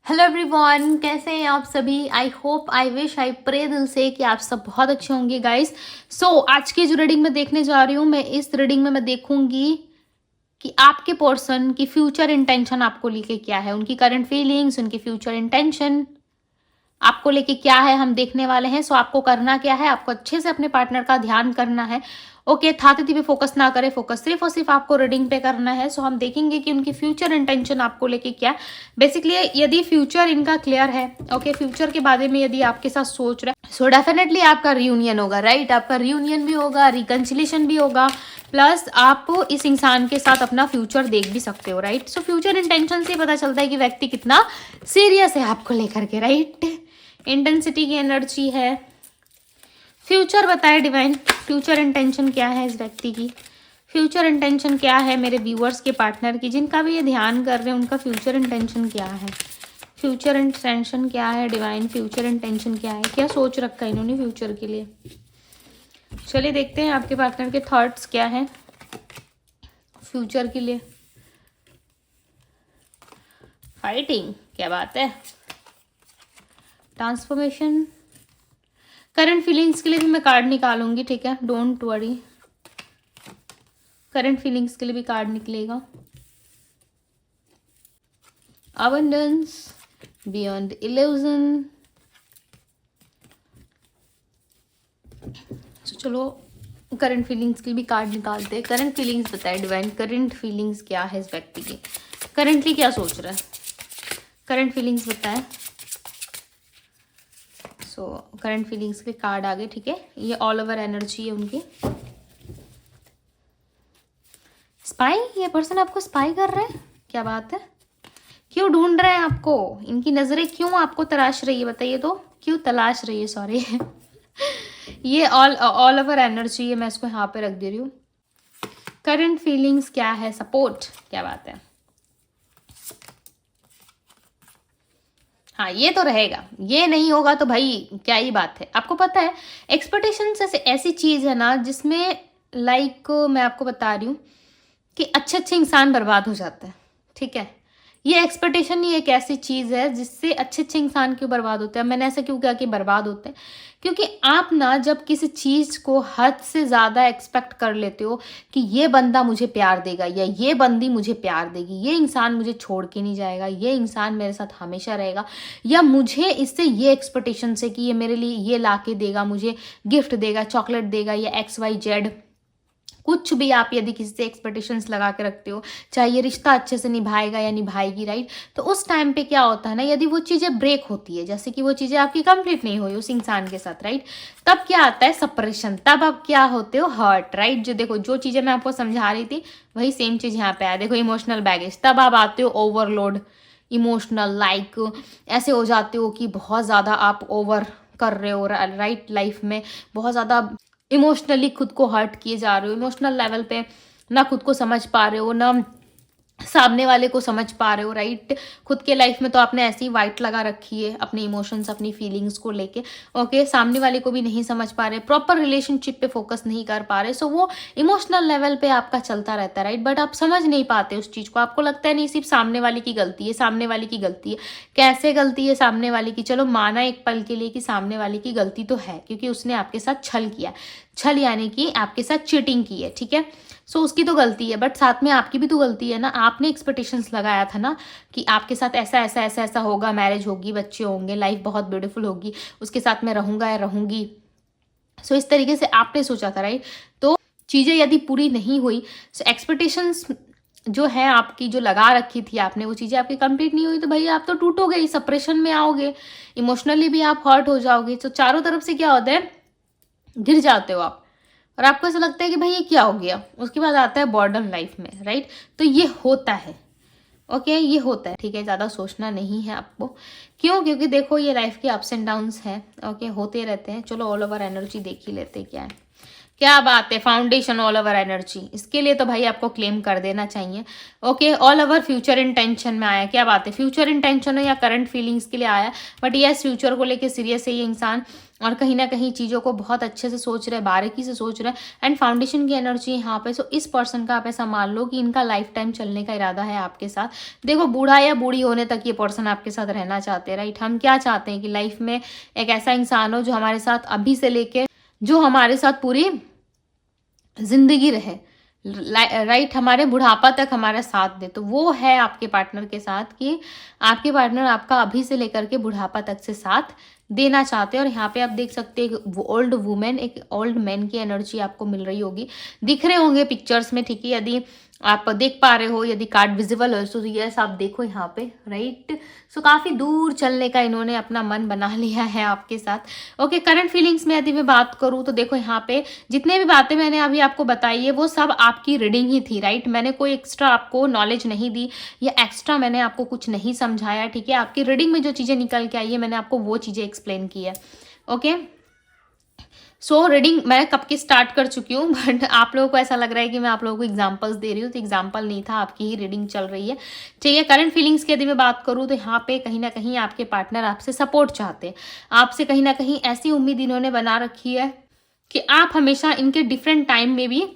Hello everyone, कैसे हैं आप सभी। I hope, I wish, I pray दिल से कि आप सब बहुत अच्छे होंगे गाइस। आज की जो रीडिंग मैं देखने जा रही हूँ, मैं इस रीडिंग में मैं देखूंगी कि आपके पर्सन की फ्यूचर इंटेंशन आपको लेके क्या है, उनकी करंट फीलिंग्स, उनकी फ्यूचर इंटेंशन आपको लेके क्या है, हम देखने वाले हैं। आपको करना क्या है, आपको अच्छे से अपने पार्टनर का ध्यान करना है। ओके, था तिथि पे फोकस ना करें, फोकस सिर्फ और सिर्फ आपको रीडिंग पे करना है। हम देखेंगे कि उनकी फ्यूचर इंटेंशन आपको लेके क्या। बेसिकली यदि फ्यूचर इनका क्लियर है, ओके, फ्यूचर के बारे में यदि आपके साथ सोच रहे हैं, डेफिनेटली आपका रियूनियन होगा, राइट। आपका रियूनियन भी होगा, रिकंसिलेशन भी होगा, प्लस आप इस इंसान के साथ अपना फ्यूचर देख भी सकते हो, राइट। फ्यूचर इंटेंशन से पता चलता है कि व्यक्ति कितना सीरियस है आपको लेकर के, राइट। इंटेंसिटी की एनर्जी है। फ्यूचर बताए डिवाइन, फ्यूचर इंटेंशन क्या है इस व्यक्ति की, फ्यूचर इंटेंशन क्या है मेरे व्यूअर्स के पार्टनर की, जिनका भी ये ध्यान कर रहे हैं उनका फ्यूचर इंटेंशन क्या है। फ्यूचर इंटेंशन क्या है डिवाइन, फ्यूचर इंटेंशन क्या है, क्या सोच रखा है इन्होंने फ्यूचर के लिए। चलिए देखते हैं आपके पार्टनर के थॉट्स क्या है फ्यूचर के लिए। फाइटिंग, क्या बात है। ट्रांसफॉर्मेशन, करंट फीलिंग्स के लिए भी मैं कार्ड निकालूंगी, ठीक है, डोंट वरी। करंट फीलिंग्स के लिए भी कार्ड निकलेगा। Abundance, beyond illusion. चलो करंट फीलिंग्स के लिए भी कार्ड निकालते हैं। करंट फीलिंग्स बताए डिवाइन, करंट फीलिंग्स क्या है इस व्यक्ति की, करंटली क्या सोच रहा है, करंट फीलिंग्स बताए। करंट फीलिंग्स के कार्ड आ गए, ठीक है। ये ऑल ओवर एनर्जी है उनकी। स्पाई, ये पर्सन आपको स्पाई कर रहा है, क्या बात है। क्यों ढूंढ रहे हैं आपको, इनकी नजरें क्यों आपको तलाश रही है, बताइए तो, क्यों तलाश रही है, सॉरी। ये ऑल ओवर एनर्जी है, मैं इसको यहाँ पे रख दे रही हूँ। करंट फीलिंग्स क्या है, सपोर्ट, क्या बात है। हाँ, ये तो रहेगा, ये नहीं होगा तो भाई क्या ही बात है। आपको पता है एक्सपेक्टेशन ऐसी चीज है ना जिसमें मैं आपको बता रही हूँ कि अच्छे अच्छे इंसान बर्बाद हो जाते हैं, ठीक है। ये एक्सपेक्टेशन ही एक ऐसी चीज है जिससे अच्छे अच्छे इंसान क्यों बर्बाद होते हैं। मैंने ऐसा क्यों कहा कि बर्बाद होते हैं, क्योंकि आप ना जब किसी चीज को हद से ज्यादा एक्सपेक्ट कर लेते हो कि ये बंदा मुझे प्यार देगा या ये बंदी मुझे प्यार देगी, ये इंसान मुझे छोड़ के नहीं जाएगा, ये इंसान मेरे साथ हमेशा रहेगा, या मुझे इससे ये एक्सपेक्टेशन है कि ये मेरे लिए ये ला के देगा, मुझे गिफ्ट देगा, चॉकलेट देगा, या XYZ कुछ भी आप यदि किसी से एक्सपेक्टेशंस लगा के रखते हो, चाहे ये रिश्ता अच्छे से निभाएगा या निभाएगी, राइट। तो उस टाइम पे क्या होता है ना, यदि वो चीज़ें ब्रेक होती है, जैसे कि वो चीज़ें आपकी कंप्लीट नहीं हुई उस इंसान के साथ, राइट, तब क्या आता है सेपरेशन, तब आप क्या होते हो हर्ट, राइट। जो देखो, जो चीज़ें मैं आपको समझा रही थी वही सेम चीज़ यहाँ पे आया, देखो इमोशनल बैगेज, तब आप आते हो ओवरलोड इमोशनल, ऐसे हो जाते हो कि बहुत ज़्यादा आप ओवर कर रहे हो, राइट। लाइफ में बहुत ज़्यादा इमोशनली खुद को हर्ट किए जा रहे हो, इमोशनल लेवल पे ना खुद को समझ पा रहे हो, ना सामने वाले को समझ पा रहे हो, राइट। खुद के लाइफ में तो आपने ऐसी वाइट लगा रखी है अपने इमोशंस, अपनी फीलिंग्स को लेके, ओके। सामने वाले को भी नहीं समझ पा रहे, प्रॉपर रिलेशनशिप पे फोकस नहीं कर पा रहे। वो इमोशनल लेवल पे आपका चलता रहता है, राइट। बट आप समझ नहीं पाते उस चीज को, आपको लगता है नहीं सिर्फ सामने वाले की गलती है, सामने वाले की गलती है। कैसे गलती है सामने वाले की, चलो माना एक पल के लिए कि सामने वाले की गलती तो है, क्योंकि उसने आपके साथ छल किया, छल यानी कि आपके साथ चीटिंग की है, ठीक है। उसकी तो गलती है, बट साथ में आपकी भी तो गलती है ना। आपने एक्सपेक्टेशंस लगाया था ना कि आपके साथ ऐसा ऐसा ऐसा ऐसा होगा, मैरिज होगी, बच्चे होंगे, लाइफ बहुत ब्यूटीफुल होगी, उसके साथ मैं रहूंगा या रहूंगी। इस तरीके से आपने सोचा था, राइट। तो चीजें यदि पूरी नहीं हुई, एक्सपेक्टेशंस जो है आपकी, जो लगा रखी थी आपने, वो चीजें आपकी कंप्लीट नहीं हुई, तो भाई आप तो टूटोगे, सेपरेशन में आओगे, इमोशनली भी आप हर्ट हो जाओगे। तो चारों तरफ से क्या होता है, गिर जाते हो आप, और आपको ऐसा लगता है कि भाई ये क्या हो गया। उसके बाद आता है बॉर्डन लाइफ में, राइट। तो ये होता है, ओके, ये होता है, ठीक है। ज़्यादा सोचना नहीं है आपको, क्यों, क्योंकि देखो ये लाइफ के अप्स एंड डाउन्स हैं, ओके, होते रहते हैं। चलो ऑल ओवर एनर्जी देख ही लेते क्या है। क्या बात है, फाउंडेशन ऑल ओवर एनर्जी, इसके लिए तो भाई आपको क्लेम कर देना चाहिए। Okay, all over future intention में आया, क्या बात है, फ्यूचर इंटेंशन हो या करंट फीलिंग्स के लिए आया, बट यस फ्यूचर को लेके सीरियस है ये इंसान, और कहीं ना कहीं चीज़ों को बहुत अच्छे से सोच रहे हैं, बारीकी से सोच रहे हैं, एंड फाउंडेशन की एनर्जी यहाँ पे। सो इस पर्सन का आप ऐसा मान लो कि इनका लाइफ टाइम चलने का इरादा है आपके साथ। देखो, बूढ़ा या बूढ़ी होने तक ये पर्सन आपके साथ रहना चाहते हैं, राइट। हम क्या चाहते हैं कि लाइफ में एक ऐसा इंसान हो जो हमारे साथ अभी से लेके, जो हमारे साथ पूरी जिंदगी रहे, राइट, हमारे बुढ़ापा तक हमारा साथ दे। तो वो है आपके पार्टनर के साथ कि आपके पार्टनर आपका अभी से लेकर के बुढ़ापा तक से साथ देना चाहते हैं। और यहाँ पे आप देख सकते हैं एक ओल्ड वुमेन, एक ओल्ड मैन की एनर्जी आपको मिल रही होगी, दिख रहे होंगे पिक्चर्स में, ठीक है। यदि आप देख पा रहे हो, यदि कार्ड विजिबल हो तो यस आप देखो यहाँ पे, राइट। सो काफ़ी दूर चलने का इन्होंने अपना मन बना लिया है आपके साथ। ओके, करंट फीलिंग्स में यदि मैं बात करूँ तो देखो यहाँ पे जितने भी बातें मैंने अभी आपको बताई है वो सब आपकी रीडिंग ही थी, राइट। मैंने कोई एक्स्ट्रा आपको नॉलेज नहीं दी या एक्स्ट्रा मैंने आपको कुछ नहीं समझाया, ठीक है। आपकी रीडिंग में जो चीज़ें निकल के आई है मैंने आपको वो चीज़ें एक्सप्लेन की है। ओके, सो रीडिंग मैं कब की स्टार्ट कर चुकी हूँ, बट आप लोगों को ऐसा लग रहा है कि मैं आप लोगों को एग्जांपल्स दे रही हूँ, तो एग्जांपल नहीं था, आपकी ही रीडिंग चल रही है, ठीक है। करंट फीलिंग्स की यदि मैं बात करूँ तो यहाँ पे कहीं ना कहीं आपके पार्टनर आपसे सपोर्ट चाहते हैं, आपसे कहीं ना कहीं ऐसी उम्मीद इन्होंने बना रखी है कि आप हमेशा इनके डिफरेंट टाइम में भी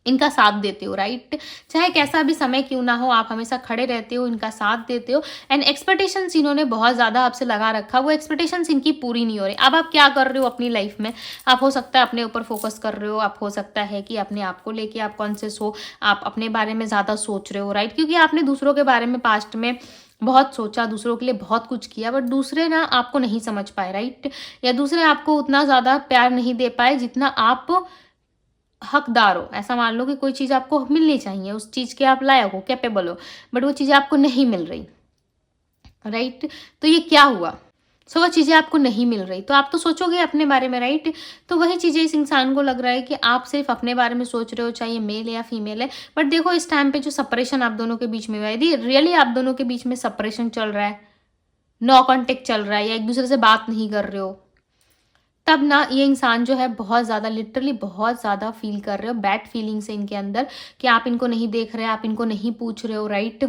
इनका साथ देते हो, राइट। चाहे कैसा भी समय क्यों ना हो, आप हमेशा खड़े रहते हो, इनका साथ देते हो। एंड एक्सपेक्टेशंस इन्होंने बहुत ज़्यादा आपसे लगा रखा, वो एक्सपेक्टेशंस इनकी पूरी नहीं हो रही। अब आप क्या कर रहे हो अपनी लाइफ में, आप हो सकता है अपने ऊपर फोकस कर रहे हो, आप हो सकता है कि अपने आप को लेके आप कॉन्शियस हो, आप अपने बारे में ज़्यादा सोच रहे हो, राइट। क्योंकि आपने दूसरों के बारे में पास्ट में बहुत सोचा, दूसरों के लिए बहुत कुछ किया, बट दूसरे ना आपको नहीं समझ पाए, राइट। या दूसरे आपको उतना ज़्यादा प्यार नहीं दे पाए जितना आप हकदार हो। ऐसा मान लो कि कोई चीज़ आपको मिलनी चाहिए, उस चीज़ के आप लायक हो, कैपेबल हो, बट वो चीज़ें आपको नहीं मिल रही, राइट। तो ये क्या हुआ, सो वो चीज़ें आपको नहीं मिल रही, तो आप तो सोचोगे अपने बारे में, राइट। तो वही चीज़ें इस इंसान को लग रहा है कि आप सिर्फ अपने बारे में सोच रहे हो, चाहे ये मेल है या फीमेल है। बट देखो इस टाइम पे जो सेपरेशन आप दोनों के बीच में हुआ है, यदि रियली आप दोनों के बीच में सेपरेशन चल रहा है, नो कॉन्टेक्ट चल रहा है, या एक दूसरे से बात नहीं कर रहे हो, तब ना ये इंसान जो है बहुत ज़्यादा, लिटरली बहुत ज़्यादा फील कर रहे हो, बैड फीलिंग्स है इनके अंदर कि आप इनको नहीं देख रहे, आप इनको नहीं पूछ रहे हो, राइट।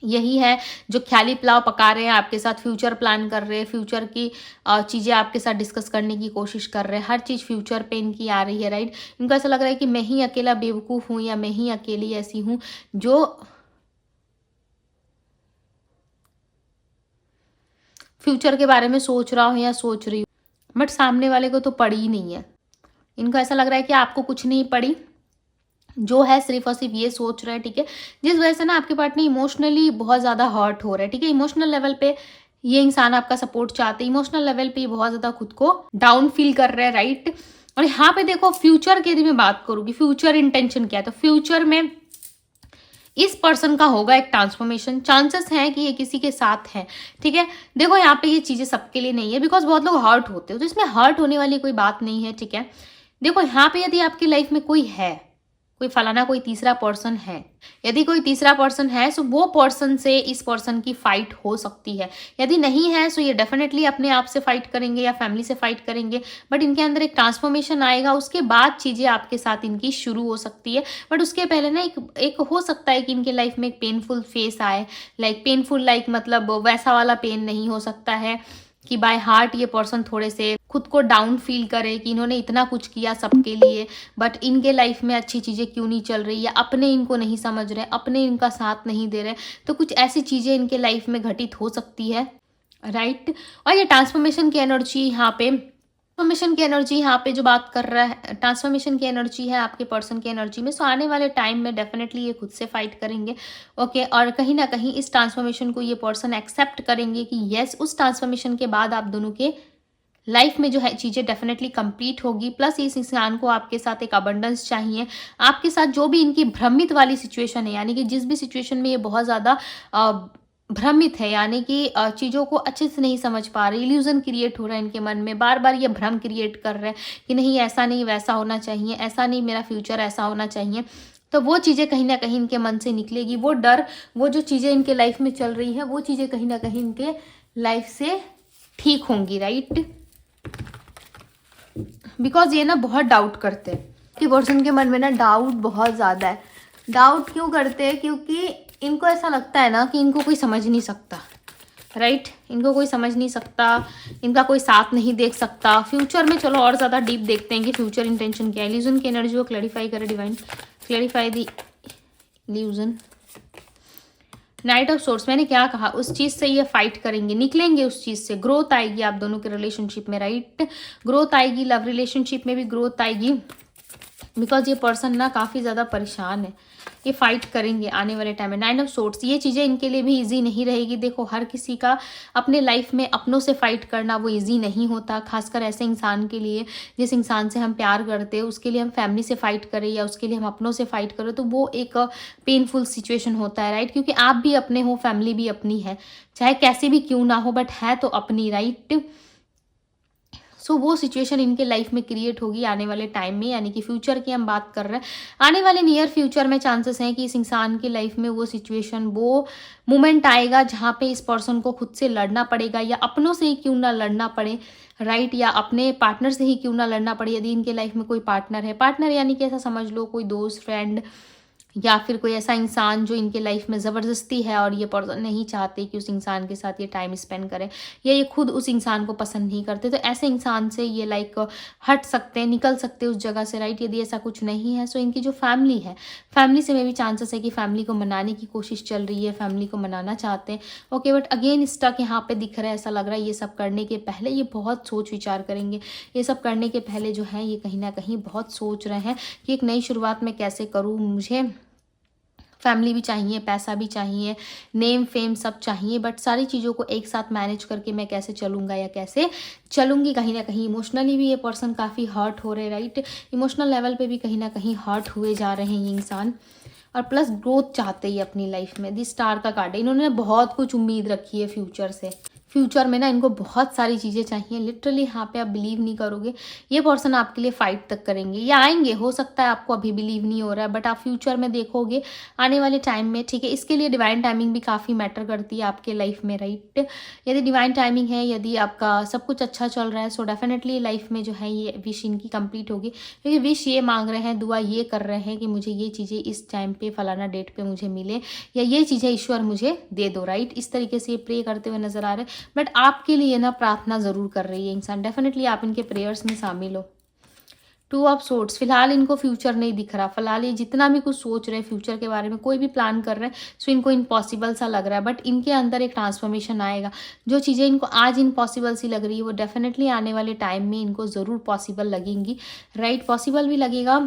यही है जो ख्याली पुलाव पका रहे हैं आपके साथ, फ्यूचर प्लान कर रहे हैं, फ्यूचर की चीज़ें आपके साथ डिस्कस करने की कोशिश कर रहे हैं, हर चीज़ फ्यूचर पे इनकी आ रही है, राइट। इनको ऐसा लग रहा है कि मैं ही अकेला बेवकूफ़ हूँ, या मैं ही अकेली ऐसी हूँ जो फ्यूचर के बारे में सोच रहा हूँ या सोच रही हूँ, बट सामने वाले को तो पड़ी ही नहीं है। इनको ऐसा लग रहा है कि आपको कुछ नहीं पड़ी, जो है सिर्फ और सिर्फ ये सोच रहा है, ठीक है। जिस वजह से ना आपके पार्टनर इमोशनली बहुत ज़्यादा हर्ट हो रहा है, ठीक है। इमोशनल लेवल पे ये इंसान आपका सपोर्ट चाहते हैं, इमोशनल लेवल पे बहुत ज़्यादा खुद को डाउन फील कर रहा है, राइट। और यहाँ पे देखो फ्यूचर की यदि मैं बात करूँ कि फ्यूचर इंटेंशन क्या है, तो फ्यूचर में इस पर्सन का होगा एक ट्रांसफॉर्मेशन, चांसेस हैं कि ये किसी के साथ है, ठीक है। देखो यहाँ पे ये चीज़ें सबके लिए नहीं है, बिकॉज बहुत लोग हर्ट होते हो, तो इसमें हर्ट होने वाली कोई बात नहीं है, ठीक है। देखो यहाँ पे यदि आपकी लाइफ में कोई है, कोई फलाना कोई तीसरा पर्सन है, यदि कोई तीसरा पर्सन है तो वो पर्सन से इस पर्सन की फाइट हो सकती है। यदि नहीं है तो ये डेफिनेटली अपने आप से फाइट करेंगे या फैमिली से फाइट करेंगे, बट इनके अंदर एक ट्रांसफॉर्मेशन आएगा, उसके बाद चीज़ें आपके साथ इनकी शुरू हो सकती है। बट उसके पहले ना एक हो सकता है कि इनके लाइफ में एक पेनफुल फेस आए, लाइक पेनफुल लाइक मतलब वैसा वाला पेन नहीं हो सकता है कि बाय हार्ट ये पर्सन थोड़े से खुद को डाउन फील करे कि इन्होंने इतना कुछ किया सबके लिए, बट इनके लाइफ में अच्छी चीज़ें क्यों नहीं चल रही, या अपने इनको नहीं समझ रहे, अपने इनका साथ नहीं दे रहे। तो कुछ ऐसी चीज़ें इनके लाइफ में घटित हो सकती है, राइट। और ये ट्रांसफॉर्मेशन की एनर्जी यहाँ पे, ट्रांसफॉर्मेशन की एनर्जी यहाँ पे जो बात कर रहा है, ट्रांसफॉर्मेशन की एनर्जी है आपके पर्सन की एनर्जी में। सो आने वाले टाइम में डेफिनेटली ये खुद से फाइट करेंगे, ओके। और कहीं ना कहीं इस ट्रांसफॉर्मेशन को ये पर्सन एक्सेप्ट करेंगे कि यस उस ट्रांसफॉर्मेशन के बाद आप दोनों के लाइफ में जो है चीज़ें डेफिनेटली कंप्लीट होगी। प्लस इस इंसान को आपके साथ एक अबंडेंस चाहिए, आपके साथ जो भी इनकी भ्रमित वाली सिचुएशन है, यानी कि जिस भी सिचुएशन में ये बहुत ज़्यादा भ्रमित है, यानी कि चीज़ों को अच्छे से नहीं समझ पा रहे, इल्यूजन क्रिएट हो रहा है इनके मन में, बार बार ये भ्रम क्रिएट कर रहे हैं कि नहीं ऐसा नहीं वैसा होना चाहिए, ऐसा नहीं मेरा फ्यूचर ऐसा होना चाहिए। तो वो चीज़ें कहीं ना कहीं इनके मन से निकलेगी, वो डर, वो जो चीज़ें इनके लाइफ में चल रही है, वो चीज़ें कहीं ना कहीं इनके लाइफ से ठीक होंगी, राइट। बिकॉज ये ना बहुत डाउट करते हैं कि पर्सन के मन में ना डाउट बहुत ज़्यादा है। डाउट क्यों करते हैं? क्योंकि इनको ऐसा लगता है ना कि इनको कोई समझ नहीं सकता, राइट? इनको कोई समझ नहीं सकता, इनका कोई साथ नहीं देख सकता फ्यूचर में। चलो और ज़्यादा डीप देखते हैं कि फ्यूचर इंटेंशन क्या है। इल्यूजन की एनर्जी को क्लैरिफाई करे divine, clarify the illusion. Night of source, मैंने क्या कहा, उस चीज़ से ये फाइट करेंगे, निकलेंगे उस चीज़ से। ग्रोथ आएगी आप दोनों के रिलेशनशिप में, राइट? ग्रोथ आएगी, लव रिलेशनशिप में भी ग्रोथ आएगी। बिकॉज ये पर्सन ना काफ़ी ज़्यादा परेशान है, ये फाइट करेंगे आने वाले टाइम में। 9 ऑफ सोर्ट्स, ये चीज़ें इनके लिए भी इजी नहीं रहेगी। देखो, हर किसी का अपने लाइफ में अपनों से फाइट करना वो इजी नहीं होता, खासकर ऐसे इंसान के लिए जिस इंसान से हम प्यार करते हैं, उसके लिए हम फैमिली से फाइट करें या उसके लिए हम अपनों से फाइट करें, तो वो एक पेनफुल सिचुएशन होता है, राइट? क्योंकि आप भी अपने हो, फैमिली भी अपनी है, चाहे कैसी भी क्यों ना हो, बट है तो अपनी, राइट? सो वो सिचुएशन इनके लाइफ में क्रिएट होगी आने वाले टाइम में, यानी कि फ्यूचर की हम बात कर रहे हैं। आने वाले नियर फ्यूचर में चांसेस हैं कि इस इंसान की लाइफ में वो सिचुएशन, वो मोमेंट आएगा जहाँ पे इस पर्सन को खुद से लड़ना पड़ेगा, या अपनों से ही क्यों ना लड़ना पड़े, राइट? या अपने पार्टनर से ही क्यों ना लड़ना पड़े। यदि इनके लाइफ में कोई पार्टनर है, पार्टनर यानी कि ऐसा समझ लो कोई दोस्त, फ्रेंड, या फिर कोई ऐसा इंसान जो इनके लाइफ में ज़बरदस्ती है और ये पर्सन नहीं चाहते कि उस इंसान के साथ ये टाइम स्पेंड करें, या ये खुद उस इंसान को पसंद नहीं करते, तो ऐसे इंसान से ये लाइक हट सकते हैं, निकल सकते हैं उस जगह से, राइट? यदि ऐसा कुछ नहीं है, सो इनकी जो फैमिली है, फैमिली से में भी चांसेस है कि फैमिली को मनाने की कोशिश चल रही है, फैमिली को मनाना चाहते हैं, ओके? बट अगेन स्टक यहाँ पे दिख रहा है, ऐसा लग रहा है ये सब करने के पहले ये बहुत सोच विचार करेंगे। ये सब करने के पहले जो है ये कहीं ना कहीं बहुत सोच रहे हैं कि एक नई शुरुआत मैं कैसे करूँ, मुझे फैमिली भी चाहिए, पैसा भी चाहिए, नेम फेम सब चाहिए, बट सारी चीज़ों को एक साथ मैनेज करके मैं कैसे चलूँगा या कैसे चलूँगी। कहीं ना कहीं इमोशनली भी ये पर्सन काफ़ी हर्ट हो रहे, राइट? इमोशनल लेवल पे भी कहीं ना कहीं हर्ट हुए जा रहे हैं ये इंसान, और प्लस ग्रोथ चाहते ही अपनी लाइफ में। दी स्टार का कार्ड है, इन्होंने बहुत कुछ उम्मीद रखी है फ्यूचर से। फ्यूचर में ना इनको बहुत सारी चीज़ें चाहिए, लिटरली यहाँ पे आप बिलीव नहीं करोगे, ये पर्सन आपके लिए फाइट तक करेंगे, ये आएंगे। हो सकता है आपको अभी बिलीव नहीं हो रहा है, बट आप फ्यूचर में देखोगे आने वाले टाइम में, ठीक है? इसके लिए डिवाइन टाइमिंग भी काफ़ी मैटर करती है आपके लाइफ में, राइट? यदि डिवाइन टाइमिंग है, यदि आपका सब कुछ अच्छा चल रहा है, सो डेफिनेटली लाइफ में जो है ये विश इनकी कंप्लीट होगी। क्योंकि विश ये मांग रहे हैं, दुआ ये कर रहे हैं कि मुझे ये चीज़ें इस टाइम पे, फलाना डेट पे मुझे मिले, या ये चीज़ें ईश्वर मुझे दे दो, राइट? इस तरीके से ये प्रे करते हुए नजर आ रहे हैं। बट आपके लिए ना प्रार्थना ज़रूर कर रही है इंसान, डेफिनेटली आप इनके प्रेयर्स में शामिल हो। 2 ऑफ सोर्ड्स, फिलहाल इनको फ्यूचर नहीं दिख रहा, फिलहाल ये जितना भी कुछ सोच रहे हैं फ्यूचर के बारे में, कोई भी प्लान कर रहे हैं, सो इनको इम्पॉसिबल सा लग रहा है, बट इनके अंदर एक ट्रांसफॉर्मेशन आएगा। जो चीज़ें इनको आज इम्पॉसिबल सी लग रही है, वो डेफिनेटली आने वाले टाइम में इनको ज़रूर पॉसिबल लगेंगी, राइट? पॉसिबल भी लगेगा,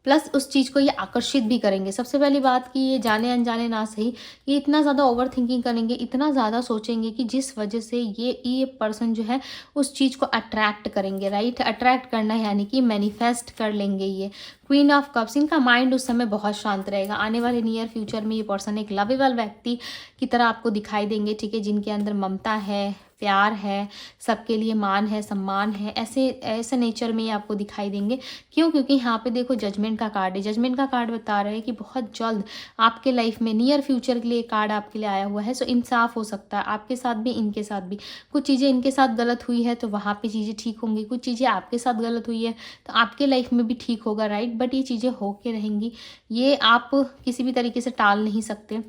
प्लस उस चीज़ को ये आकर्षित भी करेंगे। सबसे पहली बात कि ये जाने अनजाने ना सही, ये इतना ज़्यादा ओवर थिंकिंग करेंगे, इतना ज़्यादा सोचेंगे कि जिस वजह से ये पर्सन जो है उस चीज़ को अट्रैक्ट करेंगे, राइट? अट्रैक्ट करना यानी कि मैनिफेस्ट कर लेंगे ये। क्वीन ऑफ कप्स, इनका माइंड उस समय बहुत शांत रहेगा। आने वाले नियर फ्यूचर में ये पर्सन एक लवेबल व्यक्ति की तरह आपको दिखाई देंगे, ठीक है? जिनके अंदर ममता है, प्यार है, सबके लिए मान है, सम्मान है, ऐसे नेचर में ये आपको दिखाई देंगे। क्यों? क्योंकि यहाँ पे देखो जजमेंट का कार्ड है। जजमेंट का कार्ड बता रहा है कि बहुत जल्द आपके लाइफ में नियर फ्यूचर के लिए कार्ड आपके लिए आया हुआ है। सो इंसाफ हो सकता है आपके साथ भी, इनके साथ भी। कुछ चीज़ें इनके साथ गलत हुई है तो वहाँ पे चीज़ें ठीक होंगी, कुछ चीज़ें आपके साथ गलत हुई है तो आपके लाइफ में भी ठीक होगा, राइट? बट ये चीज़ें होके रहेंगी, ये आप किसी भी तरीके से टाल नहीं सकते।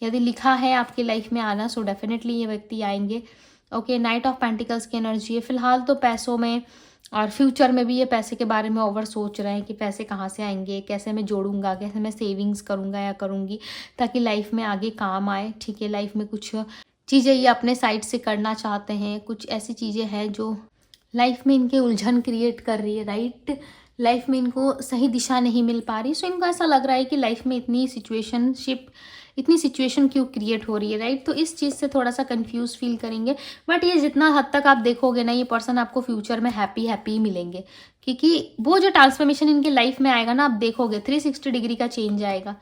यदि लिखा है आपकी लाइफ में आना, सो डेफिनेटली ये व्यक्ति आएंगे, ओके? नाइट ऑफ पेंटिकल्स की एनर्जी है। फिलहाल तो पैसों में और फ्यूचर में भी ये पैसे के बारे में ओवर सोच रहे हैं कि पैसे कहाँ से आएंगे, कैसे मैं जोड़ूंगा, कैसे मैं सेविंग्स करूंगा या करूंगी ताकि लाइफ में आगे काम आए, ठीक है? लाइफ में कुछ चीज़ें ये अपने साइड से करना चाहते हैं, कुछ ऐसी चीज़ें हैं जो लाइफ में इनके उलझन क्रिएट कर रही है, राइट? लाइफ में इनको सही दिशा नहीं मिल पा रही, सो इनको ऐसा लग रहा है कि लाइफ में इतनी सिचुएशन क्यों क्रिएट हो रही है, राइट? तो इस चीज़ से थोड़ा सा कंफ्यूज फील करेंगे। बट ये जितना हद तक आप देखोगे ना, ये पर्सन आपको फ्यूचर में हैप्पी ही मिलेंगे, क्योंकि वो जो ट्रांसफॉर्मेशन इनके लाइफ में आएगा ना, आप देखोगे 360 डिग्री का चेंज आएगा।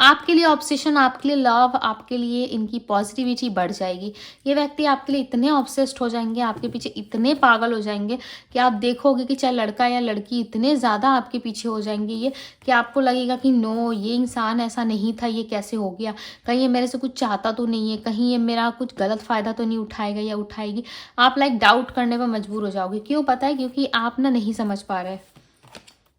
आपके लिए ऑब्सेशन, आपके लिए लव, आपके लिए इनकी पॉजिटिविटी बढ़ जाएगी। ये व्यक्ति आपके लिए इतने ऑब्सेस्ड हो जाएंगे, आपके पीछे इतने पागल हो जाएंगे कि आप देखोगे कि चाहे लड़का या लड़की इतने ज़्यादा आपके पीछे हो जाएंगे ये, कि आपको लगेगा कि नो, ये इंसान ऐसा नहीं था, ये कैसे हो गया, कहीं ये मेरे से कुछ चाहता तो नहीं है, कहीं ये मेरा कुछ गलत फ़ायदा तो नहीं उठाएगा या उठाएगी। आप लाइक डाउट करने पर मजबूर हो जाओगे। क्यों पता है? क्योंकि आप ना नहीं समझ पा रहे,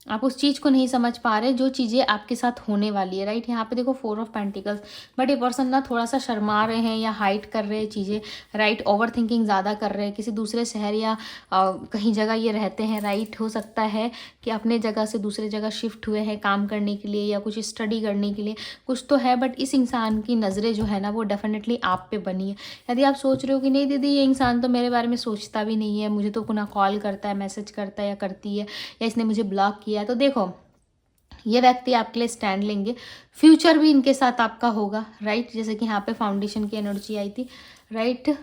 आप उस चीज़ को नहीं समझ पा रहे जो चीज़ें आपके साथ होने वाली है, राइट। यहाँ पे देखो 4 ऑफ पेंटिकल्स, बट ये पर्सन ना थोड़ा सा शर्मा रहे हैं या हाइड कर रहे हैं चीज़ें, राइट। ओवर थिंकिंग ज़्यादा कर रहे हैं, किसी दूसरे शहर या कहीं जगह ये रहते हैं, राइट। हो सकता है कि अपने जगह से दूसरे जगह शिफ्ट हुए हैं काम करने के लिए या कुछ स्टडी करने के लिए, कुछ तो है। बट इस इंसान की नज़रें जो है ना वो डेफिनेटली आप पे बनी है। यदि आप सोच रहे हो कि नहीं दीदी ये इंसान तो मेरे बारे में सोचता भी नहीं है, मुझे तो ना कॉल करता है, मैसेज करता है या करती है, या इसने मुझे ब्लॉक किया है, तो देखो ये व्यक्ति आपके लिए स्टैंड लेंगे। फ्यूचर भी इनके साथ आपका होगा, राइट। जैसे कि यहाँ पे फाउंडेशन की एनर्जी आई थी, राइट।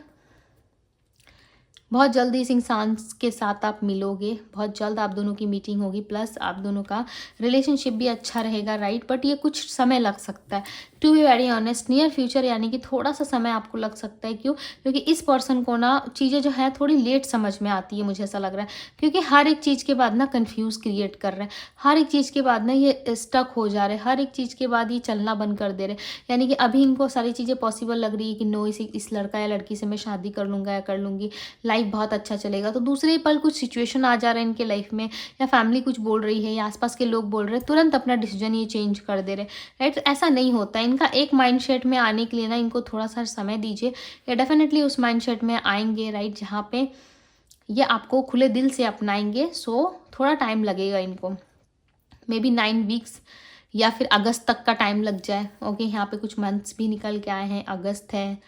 बहुत जल्दी इस इंसान के साथ आप मिलोगे, बहुत जल्द आप दोनों की मीटिंग होगी, प्लस आप दोनों का रिलेशनशिप भी अच्छा रहेगा, राइट। बट ये कुछ समय लग सकता है, to be very honest. Near future यानी कि थोड़ा सा समय आपको लग सकता है। क्यों? क्योंकि इस पर्सन को ना चीज़ें जो है थोड़ी लेट समझ में आती है, मुझे ऐसा लग रहा है। क्योंकि हर एक चीज़ के बाद ना कन्फ्यूज क्रिएट कर रहे हैं, हर एक चीज़ के बाद ना ये स्टक हो जा रहे हैं, हर एक चीज़ के बाद ये चलना बंद कर दे रहे हैं। यानी कि अभी इनको सारी चीज़ें पॉसिबल लग रही है कि नो, इस लड़का या लड़की से मैं शादी कर लूँगा या कर लूँगी, लाइफ बहुत अच्छा चलेगा। तो दूसरे ही पल कुछ सिचुएशन आ जा रहे हैं इनके लाइफ में, या फैमिली कुछ बोल रही है या आसपास के लोग बोल रहे हैं, तुरंत अपना डिसीजन ये चेंज कर दे रहे हैं, राइट। ऐसा नहीं होता। इनका एक माइंडसेट में आने के लिए ना इनको थोड़ा सा समय दीजिए, या डेफिनेटली उस माइंडसेट में आएंगे, राइट, जहाँ पे ये आपको खुले दिल से अपनाएंगे। सो थोड़ा टाइम लगेगा इनको, मे बी 9 वीक्स या फिर अगस्त तक का टाइम लग जाए। ओके, यहाँ पे कुछ मंथ्स भी निकल के आए हैं, अगस्त है,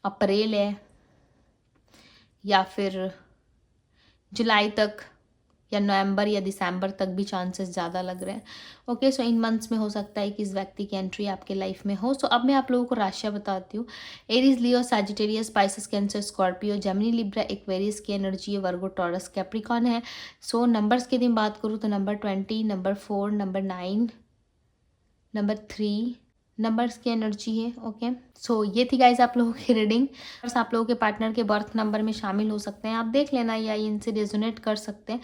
अप्रैल है, या फिर जुलाई तक, या नवंबर या दिसंबर तक भी चांसेस ज़्यादा लग रहे हैं। ओके, सो इन मंथ्स में हो सकता है कि इस व्यक्ति की एंट्री आपके लाइफ में हो। सो अब मैं आप लोगों को राशियाँ बताती हूँ। Aries, Leo, Sagittarius, Pisces, Cancer, Scorpio, Gemini, Libra, Aquarius की एनर्जी है, वर्गो, टॉरस, कैप्रिकॉन है। सो नंबर्स की यदि बात करूँ तो number 20, number 4, number 9, number 3 numbers की एनर्जी है। ओके, सो ये थी गाइज आप लोगों की रीडिंग। आप लोगों के पार्टनर के बर्थ नंबर में शामिल हो सकते हैं, आप देख लेना या इनसे रेजोनेट कर सकते हैं।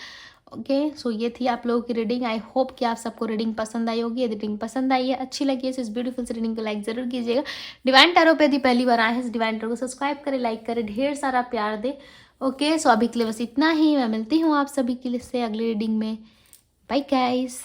ओके, सो ये थी आप लोगों की रीडिंग। आई होप कि आप सबको रीडिंग पसंद आई होगी। यदि रीडिंग पसंद आई है, अच्छी लगी है, तो इस ब्यूटीफुल से रीडिंग को लाइक जरूर कीजिएगा। डिवाइन टैरो पे यदि पहली बार आए हैं, इस डिवाइन टैरो को सब्सक्राइब करें, लाइक करें, ढेर सारा प्यार दे। ओके, सो अभी के लिए बस इतना ही। मैं मिलती हूँ आप सभी के लिए से अगली रीडिंग में। Bye guys.